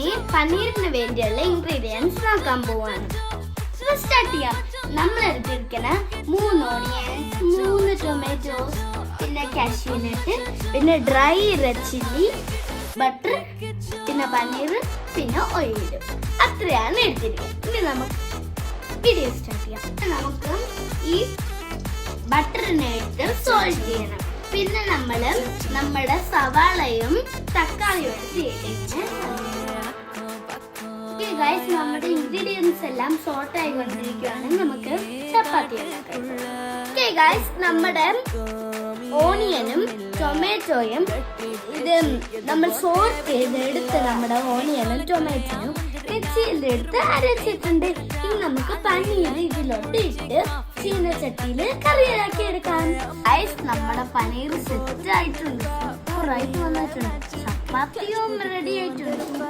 ഇനി പനീറിന് വേണ്ടിയുള്ള ഇൻഗ്രീഡിയൻസ് നോക്കാൻ പോവാണ്. സ്റ്റാർട്ട് ചെയ്യാം. നമ്മൾ എടുത്തിരിക്കുന്ന 3 ഓണിയൻസ്, 3 ടൊമാറ്റോസ്, പിന്നെ കാഷ്യൂനട്ട്, പിന്നെ ഡ്രൈ റെഡ് ചില്ലി, ബട്ടർ, പിന്നെ പനീർ, പിന്നെ ഓയിൽ. അത്രയാണ് എടുത്തിരിക്കുന്നത്. ഇനി നമുക്ക് വീഡിയോ സ്റ്റാർട്ട് ചെയ്യാം. നമുക്ക് ഈ ബട്ടറിനെ ഇട്ട് സോൾട്ട് ചെയ്യണം. പിന്നെ നമ്മൾ നമ്മുടെ സവാളയും തക്കാളിയും എടുത്ത് നമ്മുടെ ഇൻഗ്രീഡിയൻസ് എല്ലാം സോർട്ട് ആയിക്കൊണ്ടിരിക്കുകയാണ്. നമുക്ക് ചപ്പാത്തി ഉണ്ടാക്കാം. നമ്മുടെ ഓണിയനും ടൊമാറ്റോയും ഇത് നമ്മൾ സോർട്ട് ചെയ്തെടുത്ത് നമ്മുടെ ഓണിയനും ടൊമാറ്റോയും മിക്സിയിലെടുത്ത് അരച്ചിട്ടുണ്ട്. ഇനി നമുക്ക് പനീർ ഇതിലോട്ട് ഇട്ട് ചീനച്ചട്ടിയിൽ കറിയാക്കി എടുക്കാം. നമ്മുടെ പനീർ സെറ്റ് ആയിട്ടുണ്ട്. സൂപ്പറായിട്ട് വന്നിട്ടുണ്ട്. ചപ്പാത്തിയും റെഡി ആയിട്ടുണ്ട്.